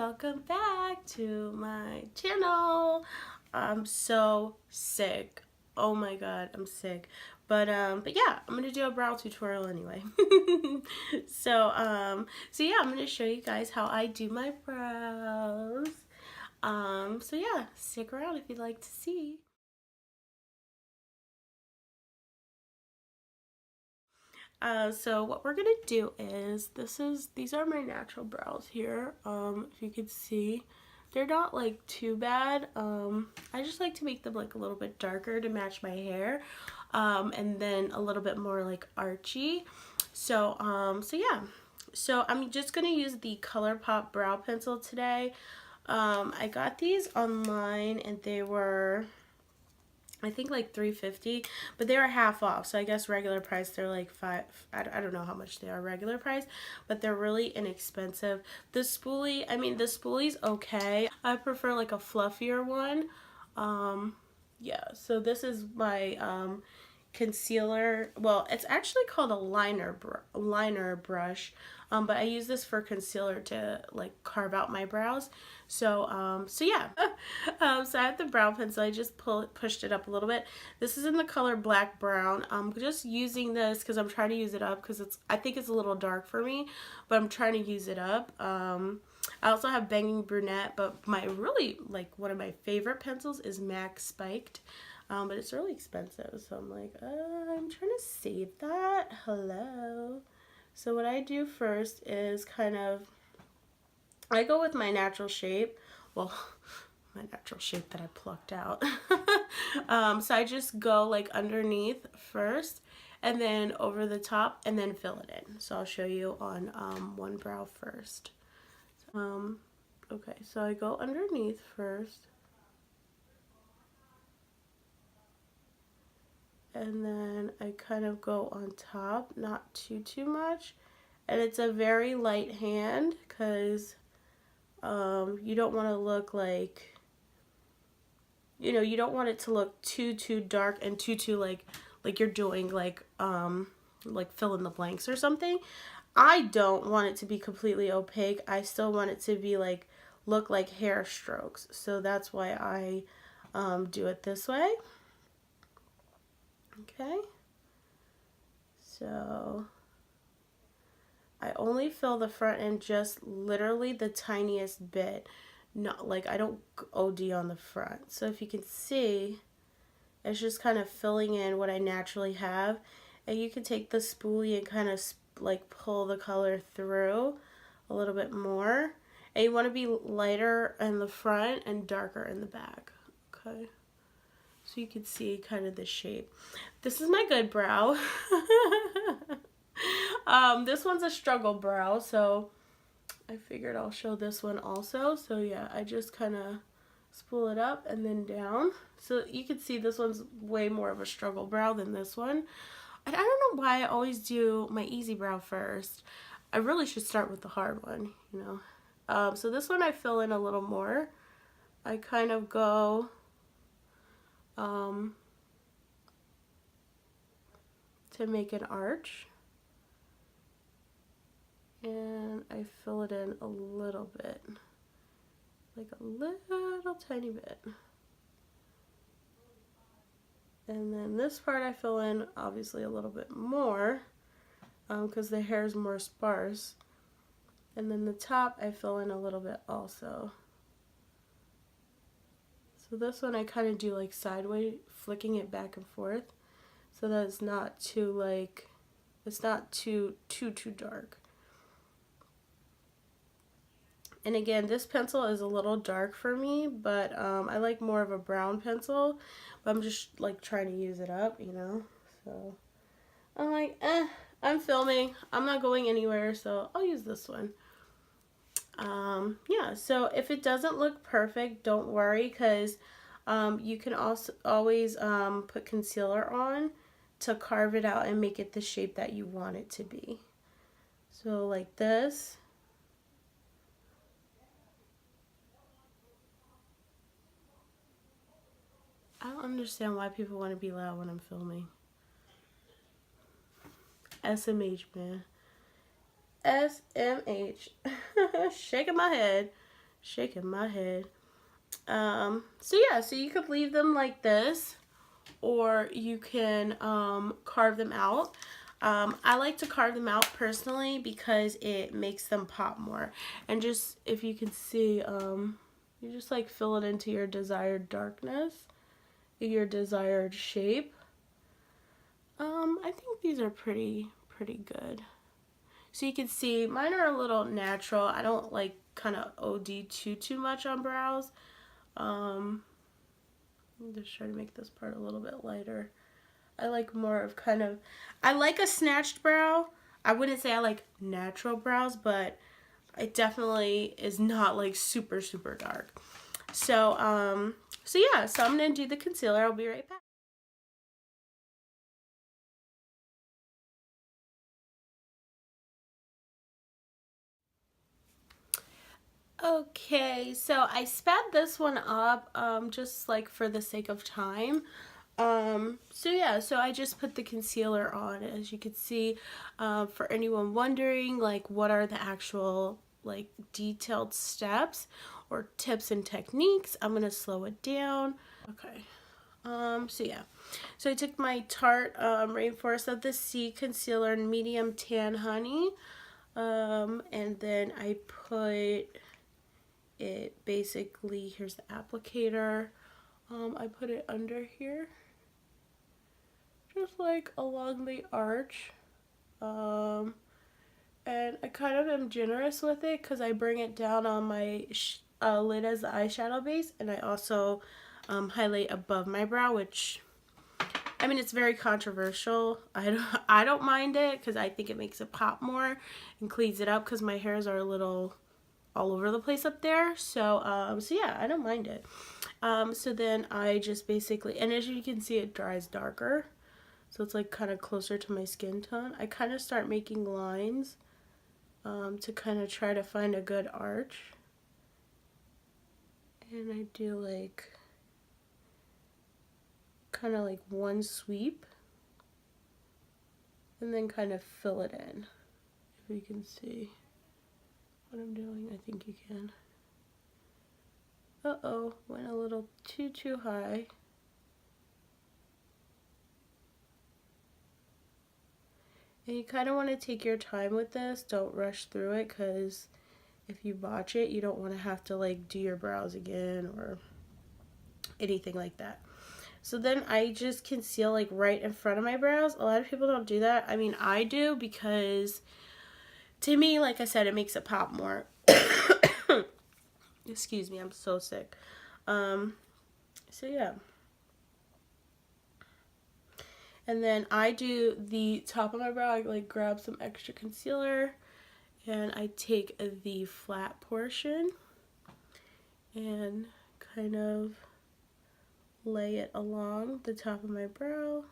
welcome back to my channel. I'm so sick. Oh my god, I'm sick. But yeah, I'm gonna do a brow tutorial anyway. So yeah, I'm gonna show you guys how I do my brows. So yeah, stick around if you'd like to see. So what we're gonna do is these are my natural brows here. If you could see, they're not like too bad. I just like to make them like a little bit darker to match my hair, and then a little bit more like archy. So yeah. So I'm just gonna use the ColourPop brow pencil today. I got these online and they were, I think, like $3.50, but they were half off. So I guess regular price they're like $5. I don't know how much they are regular price, but they're really inexpensive. The spoolie's okay. I prefer like a fluffier one. Yeah, so this is my concealer. Well, it's actually called a liner brush, but I use this for concealer to like carve out my brows. So yeah. So I have the brow pencil. I just pushed it up a little bit. This is in the color black brown. I'm just using this because I'm trying to use it up because I think it's a little dark for me, but I'm trying to use it up. I also have Banging Brunette, but one of my favorite pencils is MAC Spiked. But it's really expensive, so I'm like, I'm trying to save that. Hello. So what I do first is I go with my natural shape. Well, my natural shape that I plucked out. So I just go like underneath first, and then over the top, and then fill it in. So I'll show you on one brow first. Okay, so I go underneath first. And then I kind of go on top, not too much. And it's a very light hand because you don't want to look like, you don't want it to look too dark and too like you're doing like fill in the blanks or something. I don't want it to be completely opaque. I still want it to be like look like hair strokes. So that's why I do it this way. Okay, so I only fill the front end just literally the tiniest bit. Not like I don't OD on the front. So if you can see, it's just kind of filling in what I naturally have. And you can take the spoolie and kind of like pull the color through a little bit more. And you want to be lighter in the front and darker in the back. Okay. So you can see kind of the shape. This is my good brow. This one's a struggle brow, so I figured I'll show this one also. So yeah, I just kind of spool it up and then down. So you can see this one's way more of a struggle brow than this one. And I don't know why I always do my easy brow first. I really should start with the hard one, So this one I fill in a little more. I kind of go to make an arch, and I fill it in a little bit, like a little tiny bit. And then this part I fill in obviously a little bit more because the hair is more sparse. And then the top I fill in a little bit also. So this one I kind of do like sideways, flicking it back and forth so that it's not too like, it's not too dark. And again, this pencil is a little dark for me, but I like more of a brown pencil, but I'm just like trying to use it up, So I'm like, I'm filming, I'm not going anywhere, so I'll use this one. Yeah, so if it doesn't look perfect, don't worry, because you can also always put concealer on to carve it out and make it the shape that you want it to be. So like this. I don't understand why people want to be loud when I'm filming. SMH, man. SMH. Shaking my head. shaking my head. So yeah, so you could leave them like this, or you can carve them out. I like to carve them out personally because it makes them pop more. And just, if you can see, you just like fill it into your desired darkness, your desired shape. I think these are pretty good. So you can see mine are a little natural. I don't like kind of OD too much on brows. I'm just trying to make this part a little bit lighter. I like more of kind of, I like a snatched brow. I wouldn't say I like natural brows, but it definitely is not like super dark. So, so yeah, so I'm gonna do the concealer. I'll be right back. Okay, so I sped this one up just like for the sake of time. So yeah, so I just put the concealer on, as you can see. For anyone wondering, like, what are the actual like detailed steps or tips and techniques, I'm gonna slow it down. Okay. So yeah, so I took my Tarte Rainforest of the Sea concealer in medium tan honey, and then I put it basically, here's the applicator. I put it under here, just like along the arch. And I kind of am generous with it because I bring it down on my lid as the eyeshadow base, and I also highlight above my brow, which, I mean, it's very controversial. I don't mind it because I think it makes it pop more and cleans it up because my hairs are a little all over the place up there. So so yeah, I don't mind it. So then I just basically, and as you can see, it dries darker, so it's like kind of closer to my skin tone. I kind of start making lines to kind of try to find a good arch, and I do like kind of like one sweep and then kind of fill it in. If you can see what I'm doing, I think you can. Uh-oh, went a little too high. And you kind of want to take your time with this. Don't rush through it, because if you botch it, you don't want to have to like do your brows again or anything like that. So then I just conceal like right in front of my brows. A lot of people don't do that. I mean, I do, because to me, like I said, it makes it pop more. Excuse me, I'm so sick. So yeah. And then I do the top of my brow. I like grab some extra concealer and I take the flat portion and kind of lay it along the top of my brow.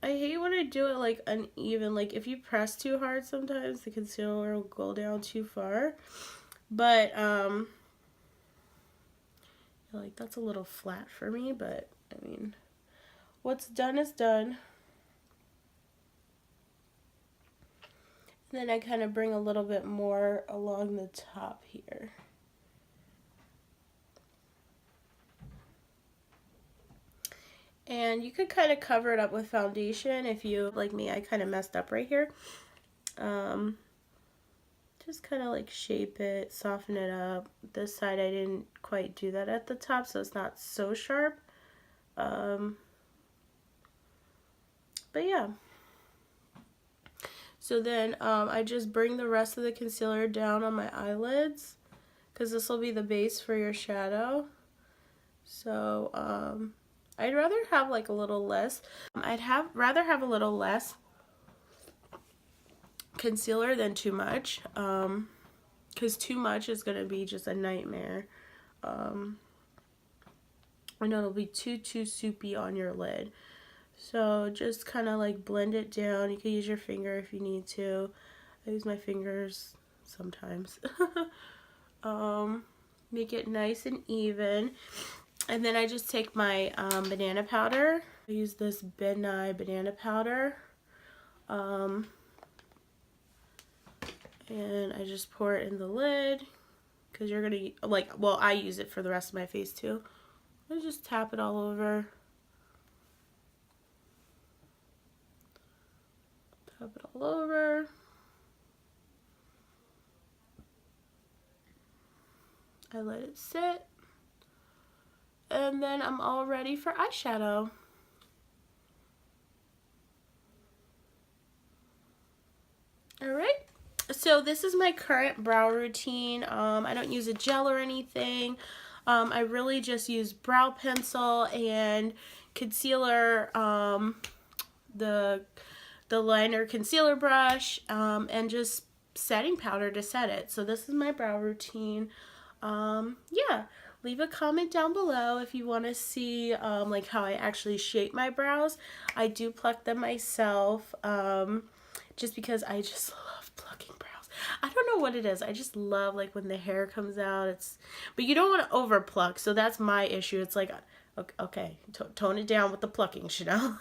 I hate when I do it like uneven. Like if you press too hard, sometimes the concealer will go down too far. But like that's a little flat for me, but I mean, what's done is done. And then I kind of bring a little bit more along the top here. And you could kind of cover it up with foundation if you, like me, I kind of messed up right here. Just kind of like shape it, soften it up. This side I didn't quite do that at the top, so it's not so sharp. But yeah. So then I just bring the rest of the concealer down on my eyelids, because this will be the base for your shadow. So I'd rather have like a little less. Rather have a little less concealer than too much, because too much is going to be just a nightmare. I know it'll be too soupy on your lid. So just kind of like blend it down. You can use your finger if you need to. I use my fingers sometimes. Make it nice and even. And then I just take my banana powder. I use this Ben Nye banana powder. And I just pour it in the lid because you're gonna, like, well, I use it for the rest of my face too. I just tap it all over. Tap it all over. I let it sit. And then I'm all ready for eyeshadow. Alright, so this is my current brow routine. I don't use a gel or anything. I really just use brow pencil and concealer, the liner concealer brush, and just setting powder to set it. So this is my brow routine. Yeah, leave a comment down below if you want to see like how I actually shape my brows. I do pluck them myself, just because I just love plucking brows. I don't know what it is. I just love like when the hair comes out. But you don't want to over pluck, so that's my issue. It's like, okay, tone it down with the plucking, Chanelle.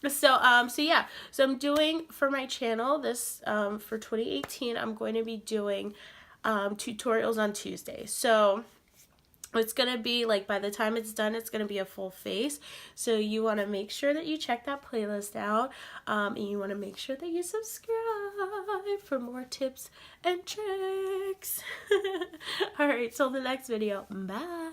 So yeah, so I'm doing for my channel this for 2018. I'm going to be doing tutorials on Tuesday. So it's going to be like, by the time it's done, it's going to be a full face. So you want to make sure that you check that playlist out, and you want to make sure that you subscribe for more tips and tricks. All right, till the next video. Bye.